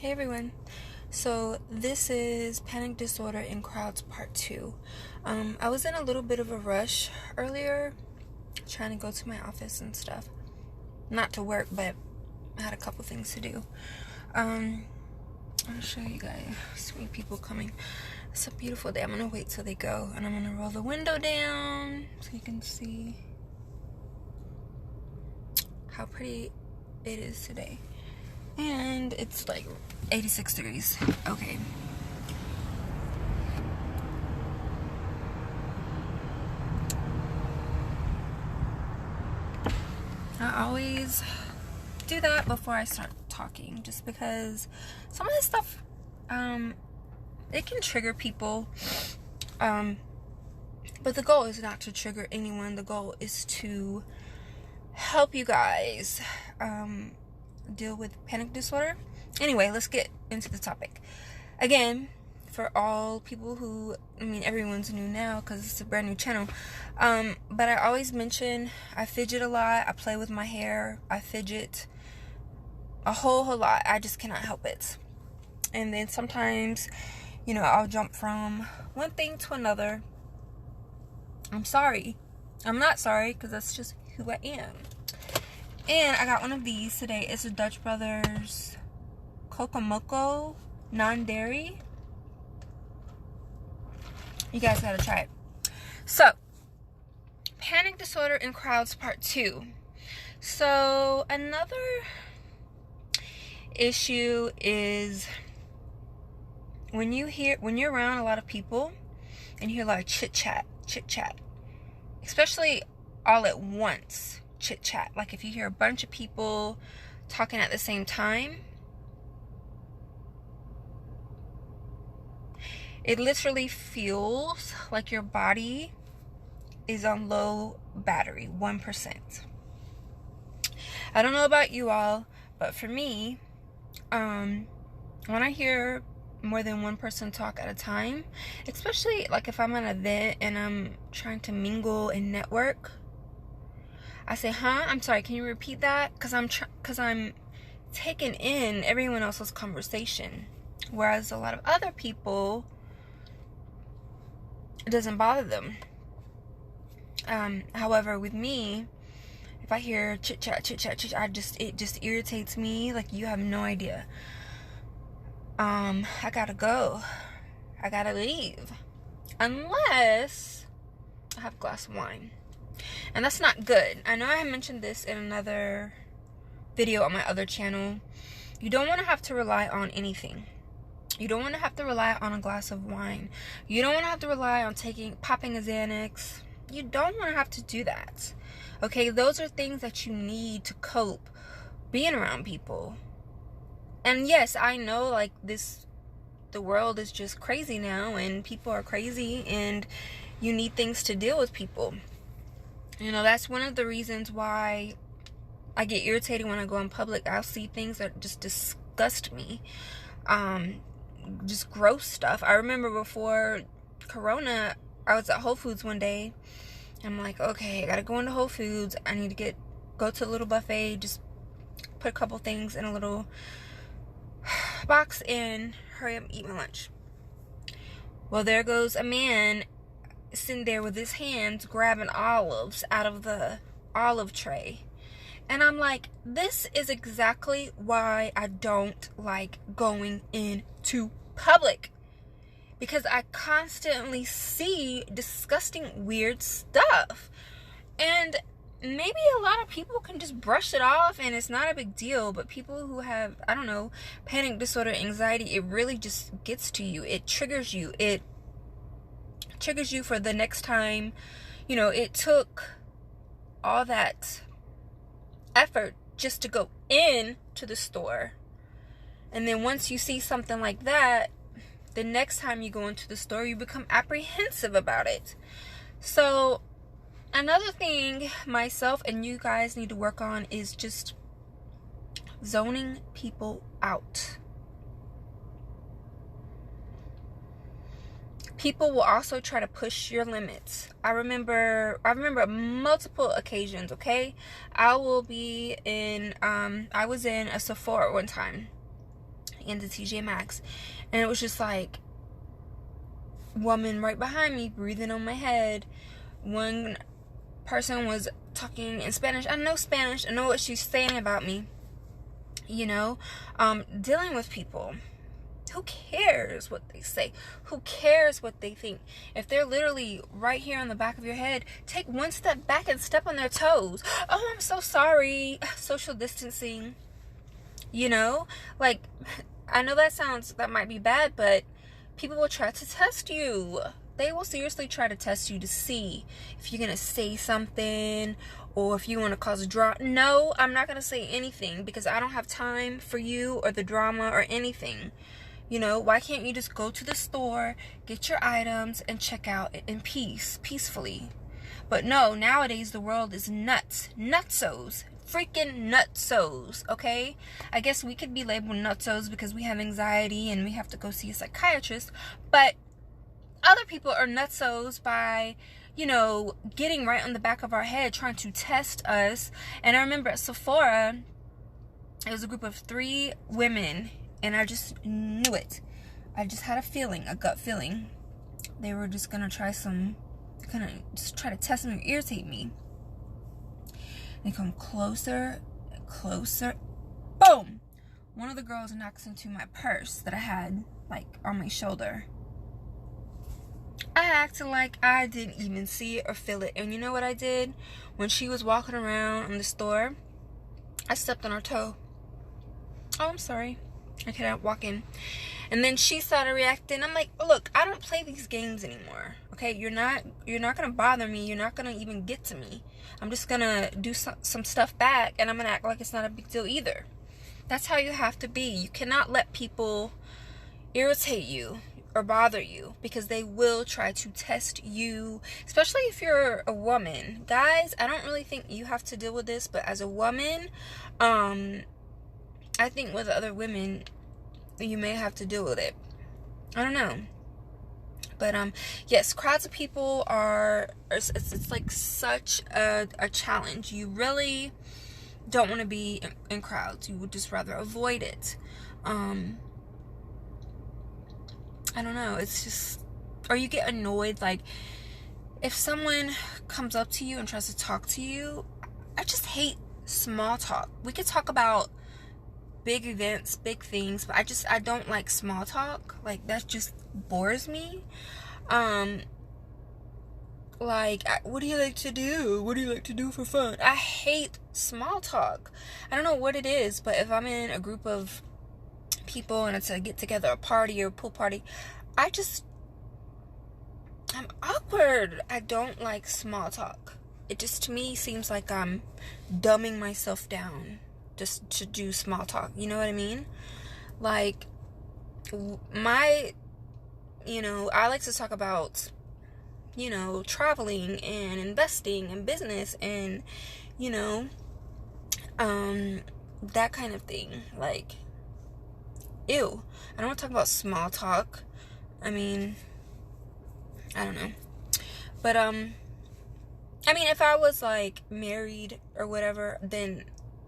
Hey everyone. So this is Panic Disorder in Crowds Part 2. I was in a little bit of a rush earlier, trying to go to my office and stuff. Not to work, but I had a couple things to do. I'll show you guys. Sweet people coming. It's a beautiful day. I'm gonna wait till they go, and I'm gonna roll the window down so you can see how pretty it is today. And it's like 86 degrees. Okay. I always do that before I start talking, just because some of this stuff, it can trigger people. But the goal is not to trigger anyone. The goal is to help you guys, deal with panic disorder. Anyway, let's get into the topic. Again, for all people who, everyone's new now because it's a brand new channel. But I always mention I fidget a lot. I play with my hair. I fidget a whole lot. I just cannot help it. And then sometimes, I'll jump from one thing to another. I'm sorry. I'm not sorry because that's just who I am. And I got one of these today. It's a Dutch Brothers Kokomoko non-dairy. You guys gotta try it. So, Panic Disorder in Crowds Part 2. So, another issue is when you're around a lot of people and you hear a lot of chit-chat, especially all at once. Chit-chat, like if you hear a bunch of people talking at the same time, it literally feels like your body is on low battery, 1%. I don't know about you all, but for me, when I hear more than one person talk at a time, especially like if I'm at an event and I'm trying to mingle and network, I say, I'm sorry, can you repeat that? Because I'm taking in everyone else's conversation. Whereas a lot of other people, it doesn't bother them. However, with me, if I hear chit-chat, it just irritates me like you have no idea. I gotta go. I gotta leave. Unless I have a glass of wine. And that's not good. I know I mentioned this in another video on my other channel. You don't want to have to rely on anything. You don't want to have to rely on a glass of wine. You don't want to have to rely on popping a Xanax. You don't want to have to do that. Okay, those are things that you need to cope being around people. And yes, I know the world is just crazy now and people are crazy and you need things to deal with people. That's one of the reasons why I get irritated when I go in public. I'll see things that just disgust me. Just gross stuff. I remember before Corona, I was at Whole Foods one day. I'm like, okay, I gotta go into Whole Foods. I need to go to a little buffet, just put a couple things in a little box and hurry up and eat my lunch. Well, there goes a man sitting there with his hands grabbing olives out of the olive tray. And I'm like, this is exactly why I don't like going into public. Because I constantly see disgusting, weird stuff. And maybe a lot of people can just brush it off and it's not a big deal. But people who have, panic disorder, anxiety, it really just gets to you. It triggers you. It triggers you for the next time. It took all that effort just to go in to the store, and then once you see something like that, the next time you go into the store, you become apprehensive about it. So another thing myself and you guys need to work on is just zoning people out. People will also try to push your limits. I remember multiple occasions, okay? I was in a Sephora one time. into TJ Maxx, and it was just like woman right behind me breathing on my head. One person was talking in Spanish. I know Spanish. I know what she's saying about me. You know, dealing with people. Who cares what they say? Who cares what they think? If they're literally right here on the back of your head, take one step back and step on their toes. Oh, I'm so sorry. Social distancing. You know, like, I know that might be bad, but people will try to test you. They will seriously try to test you to see if you're going to say something or if you want to cause drama. No, I'm not going to say anything because I don't have time for you or the drama or anything. You know, why can't you just go to the store, get your items, and check out in peace, peacefully? But no, nowadays the world is nuts. Nutsos. Freaking nutsos, okay? I guess we could be labeled nutsos because we have anxiety and we have to go see a psychiatrist. But other people are nutsos by, you know, getting right on the back of our head, trying to test us. And I remember at Sephora, it was a group of 3 women. And I just knew it. I just had a feeling, a gut feeling. They were just gonna try to test me or irritate me. They come closer and closer. Boom! One of the girls knocks into my purse that I had, like, on my shoulder. I acted like I didn't even see it or feel it. And you know what I did? When she was walking around in the store, I stepped on her toe. Oh, I'm sorry. I kept walking. And then she started reacting. I'm like, look, I don't play these games anymore. Okay, you're not gonna bother me. You're not gonna even get to me. I'm just gonna do some stuff back, and I'm gonna act like it's not a big deal either. That's how you have to be. You cannot let people irritate you or bother you because they will try to test you, especially if you're a woman. Guys, I don't really think you have to deal with this, but as a woman, I think with other women, you may have to deal with it. I don't know. But, yes, crowds of people it's like such a challenge. You really don't want to be in crowds. You would just rather avoid it. I don't know. It's just, or you get annoyed. Like, if someone comes up to you and tries to talk to you, I just hate small talk. We could talk about big events, big things, but I don't like small talk. Like, that just bores me. What do you like to do? What do you like to do for fun? I hate small talk. I don't know what it is, but if I'm in a group of people and it's a get together, a party or a pool party, I'm awkward. I don't like small talk. It just, to me, seems like I'm dumbing myself down just to do small talk. You know what I mean? Like, I like to talk about, traveling and investing and business and, that kind of thing. Like, ew. I don't want to talk about small talk. I mean, I don't know. But, if I was, like, married or whatever, then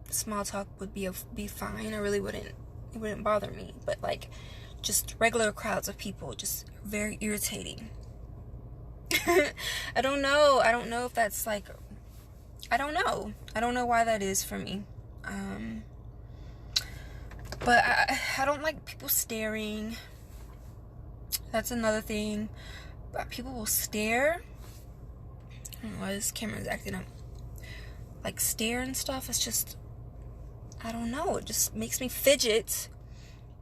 small talk would be fine. I really wouldn't. It wouldn't bother me. But, like, just regular crowds of people, just very irritating. I don't know if that's, like, I don't know why that is for me. But I don't like people staring. That's another thing. But people will stare. I don't know why this camera's acting up. Like, stare and stuff. It's just, I don't know. It just makes me fidget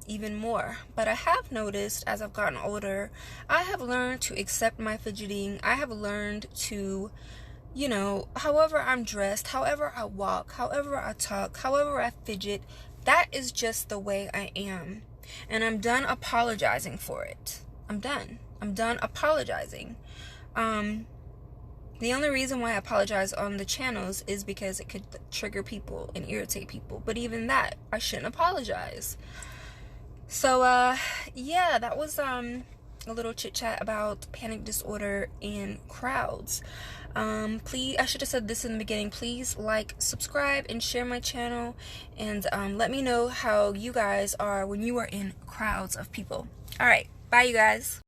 even more. But I have noticed as I've gotten older, I have learned to accept my fidgeting. I have learned to, however I'm dressed, however I walk, however I talk, however I fidget, that is just the way I am. And I'm done apologizing for it. I'm done apologizing. The only reason why I apologize on the channels is because it could trigger people and irritate people. But even that, I shouldn't apologize. So, yeah, that was a little chit chat about panic disorder and crowds. Please, I should have said this in the beginning, please like, subscribe, and share my channel, and let me know how you guys are when you are in crowds of people. All right, bye you guys.